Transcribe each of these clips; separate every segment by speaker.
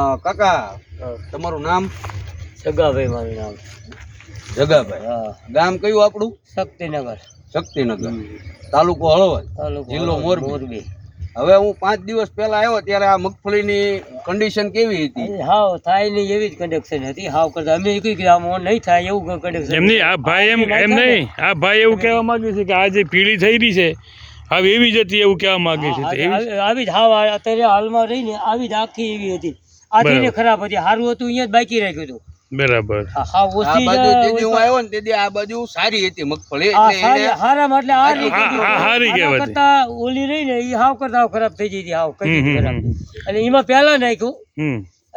Speaker 1: કાકા તમારું નામ?
Speaker 2: જગાભાઈ મારું નામ.
Speaker 1: જગાભાઈ. ગામ કયું આપણું?
Speaker 2: શક્તિનગર.
Speaker 1: શક્તિનગર, તાલુકો હળવદ, જિલ્લો મોરબી. હવે હું 5 દિવસ પહેલા આવ્યો ત્યારે આ મગફળીની કન્ડિશન કેવી હતી?
Speaker 2: હાવ થાય નહીં એવી જ કન્ડિશન હતી. હાવ કરતા અમે કઈ કે આમ નહીં થાય એવું કન્ડિશન
Speaker 3: એમની. આ ભાઈ એમ નહીં, આ ભાઈ એવું કહેવા માંગે છે કે આ જે પીળી થઈ રહી છે હવે એવી જ હતી એવું કહેવા માંગે છે.
Speaker 2: આવી જ હાવ અત્યારે હાલમાં રહીને આવી જ આખી એવી હતી. આથી ખરાબ હતી. સારું હતું અહીંયા જ બાકી રાખ્યું હતું.
Speaker 3: બરાબર.
Speaker 1: આ બાજુ તેથી હું આવ્યો ને તેથી આ બાજુ સારી હતી મગફળી, એટલે
Speaker 2: હારામાં એટલે
Speaker 3: હારી કહેવાય
Speaker 2: કરતા ઓલી રહી ને એ હાવ કરતા ખરાબ થઈ જઈ હતી. હાવ કઈ ખરાબ. અને એમાં પહેલા નાખ્યું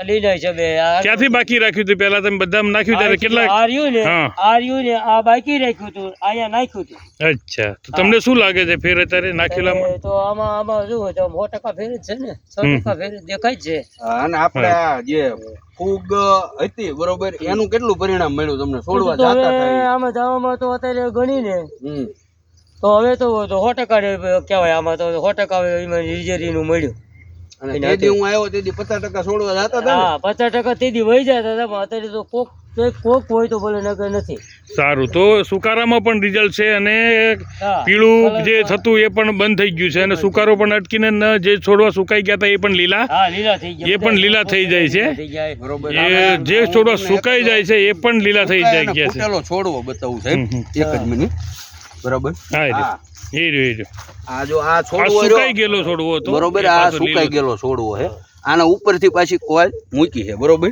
Speaker 2: અને એના હિસાબે
Speaker 3: ક્યાંથી બાકી રાખ્યું હતું? પેલા તમે બધા નાખ્યું ત્યારે કેટલા
Speaker 2: આર્યું ને આ બાકી રાખ્યું હતું, અહીંયા નાખ્યું હતું.
Speaker 3: અચ્છા, તો તમને શું લાગે છે ફેર અત્યારે નાખેલામાં?
Speaker 2: તો આમાં શું હોય, 100% ફેર જ છે ને, 100% ફેર દેખાય જ છે.
Speaker 1: અને આપણે જે ફૂગ હતી બરોબર, એનું કેટલું પરિણામ મળ્યું તમને? છોડવા જાતા થાય
Speaker 2: આમાં જવામાં તો અત્યારે ગણી ને તો હવે તો 100% કહેવાય. આમાં તો 100% રિઝર્વ મળ્યું.
Speaker 1: અને તેથી હું આવ્યો તેથી 50% છોડવા જાતા હતા.
Speaker 2: હા, 50% તેથી વહી જતા હતા, પણ અત્યારે તો કોક હોય તો ભલે નગર નથી.
Speaker 3: સારું, તો સુકારામાં પણ રિઝલ્ટ છે અને પીળું જે થતું એ પણ બંધ થઈ ગયું છે અને સુકારો પણ અટકીને જે છોડવા સુકાઈ ગયા હતા એ પણ લીલા
Speaker 2: થઈ ગયા.
Speaker 3: એ પણ લીલા થઈ જાય છે.
Speaker 1: બરોબર.
Speaker 3: એ જે છોડવા સુકાઈ જાય છે એ પણ લીલા થઈ જાય ગયા છે.
Speaker 1: ચાલો છોડવો બતાવું સાહેબ, એક જ મિનિટ. બરોબર.
Speaker 3: હા, એ રહ્યો.
Speaker 1: આ જો આ છોડવો
Speaker 3: સુકાઈ ગયેલો છોડવો હતો
Speaker 1: બરોબર. આ સુકાઈ ગયેલો છોડવો છે. આના ઉપરથી પાછી કોલ મૂકી છે બરોબર.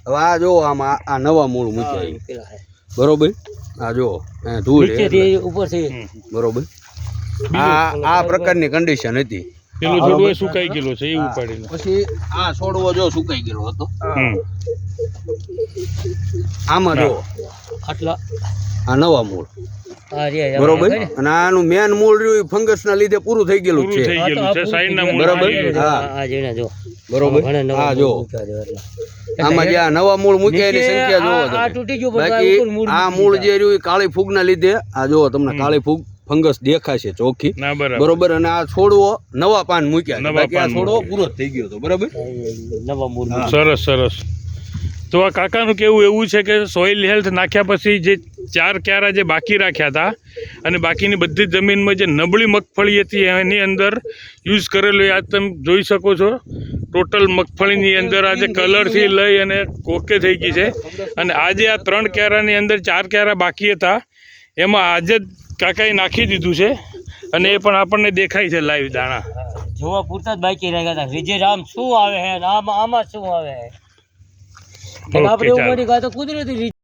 Speaker 1: હવે આ જો આમાં આ નવા મૂળ મૂક્યા બરોબર. આ જો ધૂળ
Speaker 2: ઉપરથી
Speaker 1: બરોબર. આ પ્રકારની કન્ડિશન હતી.
Speaker 3: પેલો છોડવો સુકાઈ ગયેલો છે એ ઉપાડીને
Speaker 1: પછી આ છોડવો જો સુકાઈ ગયેલો હતો. આમાં જો
Speaker 2: આટલા
Speaker 1: આ નવા મૂળ બરોબર. અને આનું મેન મૂળ રહ્યું ફંગસ ના લીધે પૂરું થઈ ગયેલું છે. બરોબર. હા બરોબર. હા જો આમાં જે નવા મૂળ મૂક્યા એની સંખ્યા જોવો. બાકી આ મૂળ જે રહ્યું કાળી ફૂગ ના લીધે આ જો તમને કાળી ફૂગ ફંગસ દેખાશે ચોખ્ખી. બરોબર. અને આ છોડવો નવા પાન મૂક્યા, બાકી આ છોડવો પૂરો થઈ ગયો હતો. બરોબર.
Speaker 2: નવા મૂળ.
Speaker 3: સરસ સરસ. તો આ કાકાનું કેવું એવું છે કે સોઇલ હેલ્થ નાખ્યા પછી જે 4 ક્યારા જે બાકી રાખ્યા હતા અને બાકીની બધી જમીનમાં જે નબળી મગફળી હતી એની અંદર યુઝ કરેલું આ તમે જોઈ શકો છો. ટોટલ મગફળીની અંદર આજે કલરથી લઈ અને કોકે થઈ ગઈ છે. અને આજે આ 3 ક્યારાની અંદર 4 ક્યારા બાકી હતા એમાં આજે જ કાકાએ નાખી દીધું છે અને એ પણ આપણને દેખાય છે લાઈવ દાણા
Speaker 2: જોવા પૂરતા જ બાકી રહ્યા હતા. રિઝલ્ટ આમ શું આવે છે આમાં શું આવે છે આપણે ઉમરી ગાતો કુદરતી